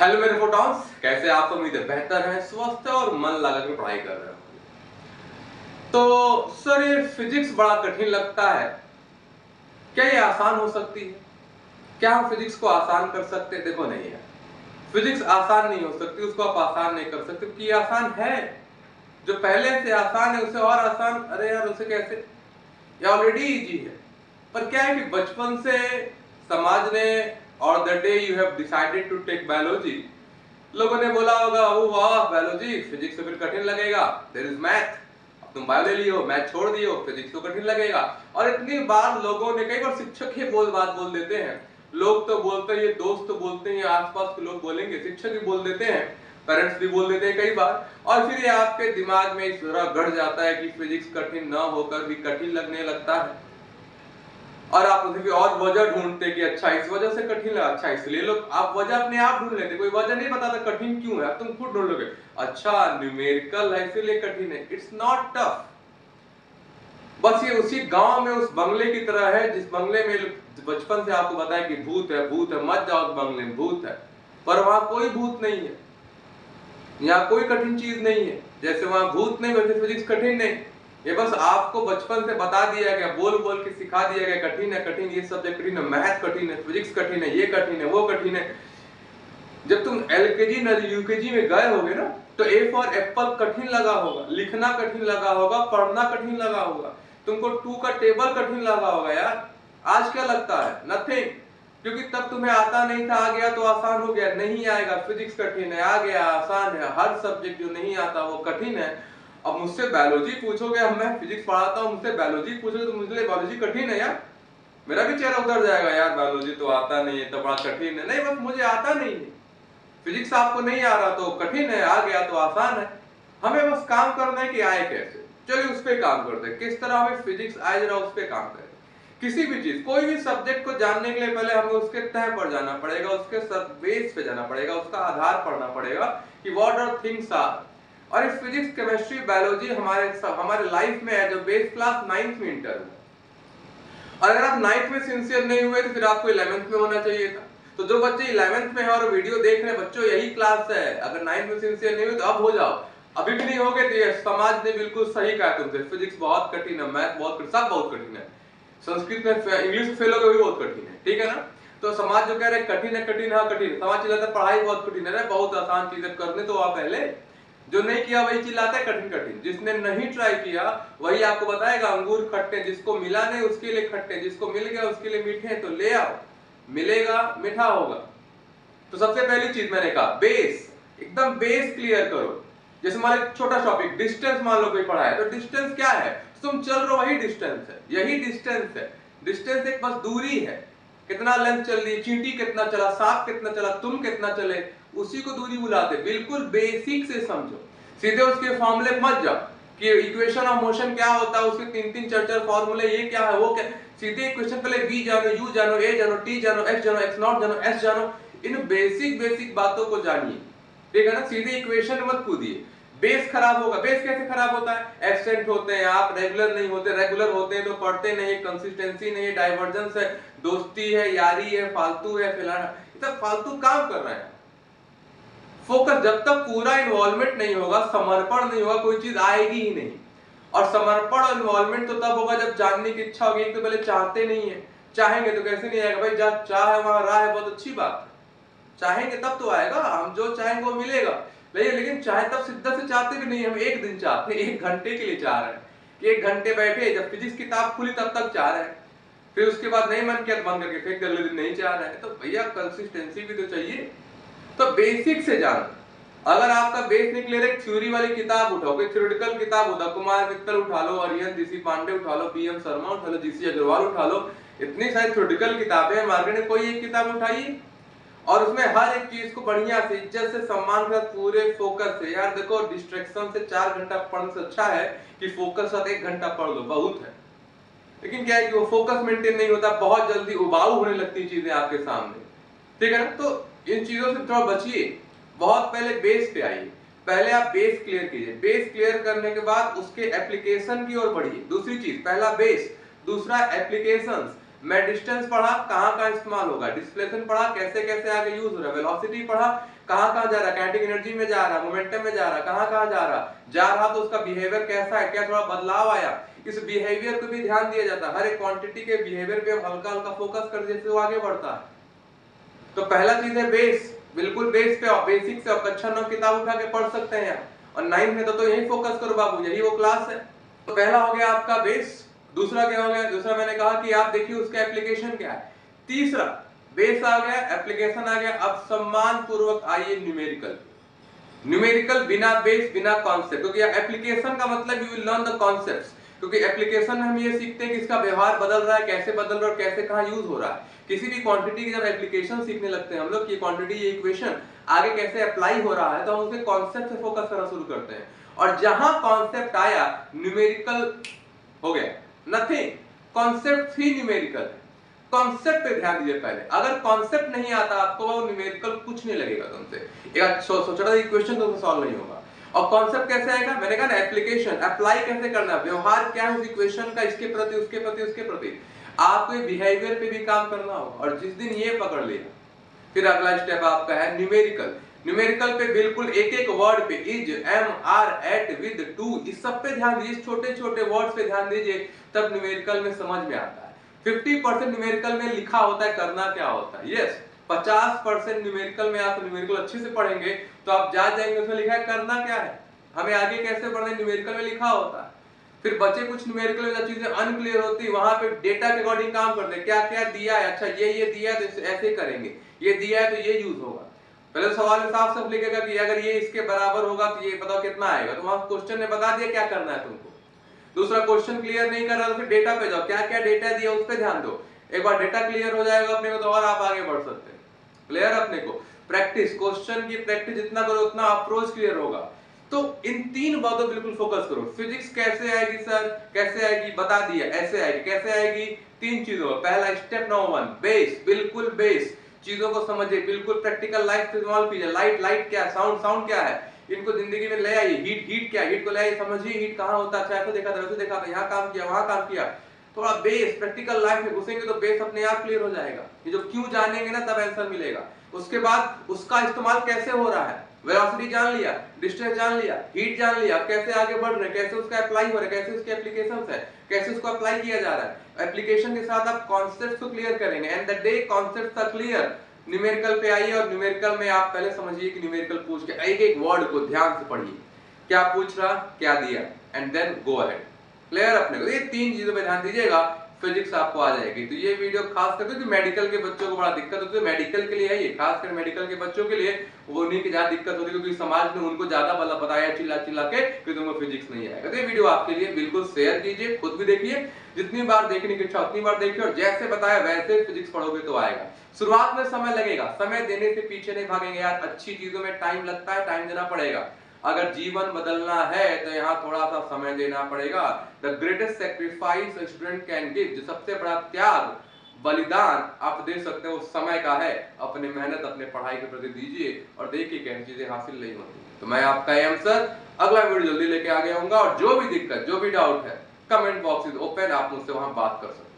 Hello मेरे photons, कैसे आप? उम्मीद है बेहतर है, स्वस्थ है और मन लगा के पढ़ाई कर रहे हो। तो सर, ये फिजिक्स बड़ा कठिन लगता है, क्या ये आसान हो सकती है? क्या हम फिजिक्स को आसान कर सकते हैं? देखो, नहीं है। फिजिक्स आसान नहीं हो सकती, उसको आप आसान नहीं कर सकते क्योंकि ये आसान है। जो पहले से आसान है उसे और आसान, अरे यार उसे कैसे, ये ऑलरेडी इजी है। पर क्या है कि बचपन से समाज ने, और the day you have decided to take biology, लोगों ने बोला होगा ओ वाह बायोलॉजी, फिजिक्स तो फिर कठिन लगेगा, देयर इज मैथ, अब तुम बायो ले लियो, मैथ छोड़ दियो, फिजिक्स तो कठिन लगेगा। और इतनी बार लोगों ने, कई बार शिक्षक ही बात बोल देते हैं, लोग तो बोलते हैं, दोस्त तो बोलते हैं, आसपास के लोग बोलेंगे, शिक्षक भी बोल देते हैं, पेरेंट्स भी बोल देते हैं कई बार। और फिर ये आपके दिमाग में इस तरह गढ़ जाता है कि फिजिक्स कठिन ना होकर भी कठिन लगने लगता है। और आप उसे और वजह ढूंढते कि अच्छा इस वजह से कठिन लगा, अच्छा इसलिए लोग, आप वजह अपने आप ढूंढ लेते, कोई वजह नहीं बताता कठिन क्यों है, तुम खुद ढूंढ लोगे, अच्छा न्यूमेरिकल है इसलिए कठिन है। It's not tough. बस ये उसी गांव में उस बंगले की तरह है जिस बंगले में बचपन से आपको बताया कि भूत है, भूत है, मत जाओ उस बंगले में, भूत है। पर वहां कोई भूत नहीं है, यहाँ कोई कठिन चीज नहीं है। जैसे वहां भूत नहीं वैसे फिजिक्स कठिन नहीं। ये बस आपको बचपन से बता दिया गया, बोल बोल के सिखा दिया गया, कठिन है, कठिन, ये सब्जेक्ट कठिन है, मैथ कठिन है, फिजिक्स कठिन है, ये कठिन है, वो कठिन है। जब तुम एलकेजी यूकेजी में गए होगे ना, तो ए फॉर एप्पल कठिन लगा होगा, लिखना कठिन लगा होगा, पढ़ना कठिन लगा होगा, तुमको टू का टेबल कठिन लगा होगा यार। आज क्या लगता है? नथिंग, क्योंकि तब तुम्हें आता नहीं था, आ गया तो आसान हो गया। नहीं आएगा, फिजिक्स कठिन है, आ गया आसान है। हर सब्जेक्ट जो नहीं आता वो कठिन है। अब मुझसे बायोलॉजी पूछोगे, हम मैं फिजिक्स पढ़ाता हूँ, मुझसे बायोलॉजी पूछोगे तो मुझे बायोलॉजी कठिन है यार, मेरा भी चेहरा उतर जाएगा, यार बायोलॉजी तो आता नहीं है तो बड़ा कठिन है। नहीं, बस मुझे आता नहीं है। फिजिक्स आपको नहीं आ रहा तो कठिन है, आ गया तो आसान है। हमें बस काम करना है कि आए कैसे। चलिए उस पर काम करते हैं, किस तरह हमें फिजिक्स आए जरा उस पर काम करें। किसी भी चीज, कोई भी सब्जेक्ट को जानने के लिए पहले हमें उसके तह पर जाना पड़ेगा, उसके बेस पे जाना पड़ेगा, उसका आधार पढ़ना पड़ेगा कि व्हाट आर थिंग्स आर। और इस फिजिक्स केमिस्ट्री बायोलॉजी हमारे लाइफ में है जो बेस क्लास 9th में इंटर हुआ। और अगर आप 9th में सिंसियर नहीं हुए तो फिर आपको 11th में होना चाहिए था। तो जो बच्चे 11th में है और वीडियो देख रहे हैं, बच्चों यही क्लास है, अगर 9th में सिंसियर नहीं हुए तो अब हो जाओ। अभी भी नहीं होगे तो ये समाज ने बिल्कुल सही कहा तुमसे, फिजिक्स बहुत कठिन है, मैथ बहुत कठिन, सब बहुत कठिन है, संस्कृत में इंग्लिश में फेल हो गए भी बहुत कठिन है, ठीक है ना। तो समाज जो कह रहे कठिन है, कठिन, हाँ कठिन, समाज चिल्लाता है पढ़ाई बहुत कठिन है, बहुत आसान चीजें करने तो आप पहले। जो नहीं किया वही चिल्लाता है कठिन कठिन, जिसने नहीं ट्राई किया वही आपको बताएगा अंगूर खट्टे, जिसको मिला नहीं उसके लिए खट्टे, जिसको मिल गया उसके लिए मीठे। तो ले आओ, मिलेगा मीठा होगा। तो सबसे पहली चीज मैंने कहा बेस, एकदम बेस क्लियर करो। जैसे मान लो छोटा टॉपिक डिस्टेंस, मान लो कोई पढ़ा है तो डिस्टेंस क्या है, तुम चल रहे हो वही डिस्टेंस है, यही डिस्टेंस है। डिस्टेंस एक बस दूरी है, कितना लेंथ चल रही है, चींटी कितना चला, सांप कितना चला, तुम कितना चले, उसी को दूरी बुलाते। बिल्कुल बेसिक से समझो, सीधे उसके फॉर्मूले मत जाओ कि इक्वेशन ऑफ मोशन क्या होता है, उसके 3-3 4-4 फॉर्मूले, ये क्या है वो क्या। सीधे इक्वेशन पहले v जानो, u जानो, a जानो, t जानो, x जानो, x नॉट जानो, s जानो, इन बेसिक बातों को जानिए, ठीक है ना। सीधे इक्वेशन मत कूदिए, बेस खराब होगा। बेस कैसे खराब होता है? एक्सेंट होते हैं, आप रेगुलर नहीं होते, रेगुलर होते हैं तो पढ़ते नहीं, कंसिस्टेंसी नहीं है, डाइवर्जेंस है, दोस्ती है, यारी है, फालतू है, फलाना, सब फालतू काम कर रहे हैं। फोकस जब तक पूरा इन्वॉल्वमेंट नहीं होगा, समर्पण नहीं होगा, कोई चीज आएगी ही नहीं। और समर्पण और इन्वॉल्वमेंट तो तब होगा जब जानने की इच्छा होगी। तो पहले चाहते नहीं है, चाहेंगे तो कैसे नहीं आएगा भाई, जहाँ चाह है वहां राह है, बहुत अच्छी बात है। चाहेंगे तब तो आएगा, हम जो चाहेंगे वो मिलेगा। लेकिन चाहे तब सिद्धा से चाहते भी नहीं, हम एक दिन चाहते हैं, 1 घंटे के लिए चाह रहे हैं कि 1 घंटे बैठे, जब फिजिक्स किताब खुली तब तक चाह रहे हैं, फिर उसके बाद नहीं मन किया तो बंद करके फेंक, अगले दिन नहीं चाह रहे हैं। तो भैया कंसिस्टेंसी भी तो चाहिए। तो बेसिक से जानो। अगर आपका बेस नहीं क्लियर है, थ्योरी वाली किताब उठाओ, कोई थ्योरेटिकल किताब उठाओ, कुमार मित्तल उठा लो, अरिहंत जीसी पांडे उठा लो, बीएम शर्मा उठा लो, जीसी अग्रवाल उठा लो, इतनी सारी थ्योरेटिकल किताबें हैं मार्केट में, कोई एक किताब उठाइए और उसमें हर एक चीज को बढ़िया से, इज्जत से, सम्मान के साथ, पूरे फोकस से। यार देखो, डिस्ट्रैक्शन से 4 घंटा पढ़ने से अच्छा है कि फोकस साथ 1 घंटा पढ़ लो, बहुत है। लेकिन क्या है कि वो फोकस मेंटेन नहीं होता, बहुत जल्दी उबाऊ होने लगती चीजें आपके सामने, ठीक है ना। तो इन चीजों से थोड़ा बचिए, बहुत पहले बेस पे आइए। पहले आप बेस क्लियर कीजिए, बेस क्लियर करने के बाद उसके एप्लीकेशन की ओर बढ़िए। दूसरी चीज, पहला बेस, दूसरा एप्लीकेशंस। मैं डिस्टेंस पढ़ा, कहाँ कहाँ इस्तेमाल होगा, डिस्प्लेसमेंट पढ़ा, कैसे कैसे आगे यूज हो रहा है, वेलोसिटी पढ़ा, कहाँ कहाँ जा रहा है, काइनेटिक एनर्जी में जा रहा है, मोमेंटम में जा रहा है, कहाँ कहाँ जा रहा तो उसका बिहेवियर कैसा है, क्या थोड़ा बदलाव आया, इस बिहेवियर को भी ध्यान दिया जाता है। हर एक क्वांटिटी के बिहेवियर पे हम हल्का हल्का फोकस कर जैसे वो आगे बढ़ता है। तो पहला चीज है बेस, बिल्कुल बेस पे और बेसिक से और कक्षा 9 किताब उठा के पढ़ सकते हैं आप, और 9 में तो यही फोकस करो बाबू, यही वो क्लास है। तो पहला हो गया आपका बेस। दूसरा क्या हो गया, दूसरा मैंने कहा कि आप देखिए उसका एप्लीकेशन क्या है। तीसरा बेस आ गया, एप्लीकेशन आ गया, अब सम्मान पूर्वक आइए न्यूमेरिकल। न्यूमेरिकल बिना बेस बिना कॉन्सेप्ट, क्योंकि एप्लीकेशन का मतलब you will learn the concepts, क्योंकि एप्लीकेशन में हम ये सीखते हैं कि इसका व्यवहार बदल रहा है, कैसे बदल रहा है और कैसे कहां यूज हो रहा है। किसी भी क्वांटिटी की जब एप्लीकेशन सीखने लगते हैं हम लोग, ये क्वांटिटी ये इक्वेशन आगे कैसे अप्लाई हो रहा है, तो हम उसके कॉन्सेप्ट से फोकस करना शुरू करते हैं। और जहां कॉन्सेप्ट आया न्यूमेरिकल हो गया, नथिंग, कॉन्सेप्ट ही न्यूमेरिकल है। कॉन्सेप्ट पे ध्यान दीजिए पहले, अगर कॉन्सेप्ट नहीं आता आपको वो न्यूमेरिकल कुछ नहीं लगेगा तुमसे, एक छोटा इक्वेशन तुमसे सॉल्व नहीं होगा। और कॉन्सेप्ट कैसे आएगा, मैंने कहा ना एप्लीकेशन, अप्लाई कैसे करना, व्यवहार क्या है उस इक्वेशन का, इसके प्रति उसके प्रति उसके प्रति, आपको बिहेवियर पे भी काम करना होगा। और जिस दिन ये पकड़ लिया, फिर अगला स्टेप आपका है न्यूमेरिकल। न्यूमेरिकल पे बिल्कुल एक एक वर्ड पे, is, am, are, at, with, to, इस सब पे ध्यान दीजिए, छोटे छोटे वर्ड्स पे ध्यान दीजिए, तब न्यूमेरिकल में समझ में आता है। 50% न्यूमेरिकल में लिखा होता है करना क्या होता है, यस 50% न्यूमेरिकल में आप न्यूमेरिकल अच्छे से पढ़ेंगे तो आप जा जाएंगे, उसमें लिखा है करना क्या है, हमें आगे कैसे बढ़ना है, न्यूमेरिकल में लिखा होता है। फिर बचे कुछ न्यूमेरिकल में चीजें अनक्लियर होती है, वहां पे डेटा के अकॉर्डिंग काम करते हैं, क्या क्या दिया है, अच्छा ये दिया है तो ऐसे करेंगे, ये दिया है तो ये यूज होगा। पहले तो सवाल में साफ साफ लिखेगा कि अगर ये इसके बराबर होगा तो ये बताओ कितना आएगा, तो वहां क्वेश्चन ने बता दिया क्या करना है तुमको। दूसरा क्वेश्चन क्लियर नहीं कर रहा तो फिर डेटा पे जाओ, क्या क्या डेटा दिया उस पर ध्यान दो। एक बार डेटा क्लियर हो जाएगा अपने को तो और आप आगे बढ़ सकते हैं। क्लियर अपने को, प्रैक्टिस, क्वेश्चन की प्रैक्टिस जितना करो उतना अप्रोच क्लियर होगा। तो इन तीन बातों बिल्कुल फोकस करो। फिजिक्स कैसे आएगी सर, कैसे आएगी बता दिया, ऐसे आएगी, कैसे आएगी, तीन चीजों, पहला स्टेप नंबर 1 बेस, बिल्कुल बेस, चीजों को समझिए, बिल्कुल प्रैक्टिकल लाइफ इस्तेमाल कीजिए। लाइट क्या है, साउंड क्या है, इनको जिंदगी में ले आइए। हीट क्या है, हीट को ले आइए, समझिए हीट कहाँ होता है, ऐसे देखा था वैसे देखा था, यहाँ काम किया वहां काम किया। थोड़ा बेस, प्रैक्टिकल लाइफ में घुसेंगे तो बेस अपने आप क्लियर हो जाएगा। ये जो क्यों जानेंगे ना तब आंसर मिलेगा। उसके बाद उसका इस्तेमाल कैसे हो रहा है, वेलोसिटी जान लिया, डिस्टेंस जान लिया, हीट जान लिया, कैसे आगे बढ़ रहे हैं, कैसे उसका अप्लाई हो रहा है, कैसे उसके एप्लीकेशंस है, कैसे उसको अप्लाई किया जा रहा है। एप्लीकेशन के साथ आप कॉन्सेप्ट्स को क्लियर करेंगे, and the day concepts are clear, numerical पे आइए। और न्यूमेरिकल में आप पहले समझिए कि न्यूमेरिकल पूछ के एक एक वर्ड को ध्यान से पढ़िए, क्या पूछ रहा, क्या दिया, and then go ahead. Clear अपने को, ये तीन चीजों पे ध्यान दीजिएगा, फिजिक्स आपको आ जाएगी। तो ये वीडियो खास करके जो मेडिकल के बच्चों को बड़ा दिक्कत होती है, मेडिकल के लिए है ये, खासकर मेडिकल के बच्चों के लिए, वो उन्हीं की ज्यादा दिक्कत होती है, क्योंकि समाज ने उनको ज्यादा बला बताया चिल्ला चिल्ला के कि तुमको फिजिक्स नहीं आएगा। तो ये वीडियो आपके लिए बिल्कुल शेयर कीजिए, खुद भी देखिए, जितनी बार देखने की इच्छा उतनी बार देखिए, और जैसे बताया वैसे फिजिक्स पढ़ोगे तो आएगा। शुरुआत में समय लगेगा, समय देने से पीछे नहीं भागेंगे यार, अच्छी चीजों में टाइम लगता है, टाइम देना पड़ेगा। अगर जीवन बदलना है तो यहाँ थोड़ा सा समय देना पड़ेगा। The greatest sacrifice student can give, जो सबसे बड़ा त्याग, बलिदान आप दे सकते हो, समय का है। अपने मेहनत अपने पढ़ाई के प्रति दीजिए और देखिए कैसी चीजें हासिल नहीं होती। तो मैं आपका एम सर अगला वीडियो जल्दी लेके आ गया हूँ, और जो भी दिक्कत, जो भी डाउट है, कमेंट बॉक्स इज ओपन, आप मुझसे वहां बात कर सकते हैं।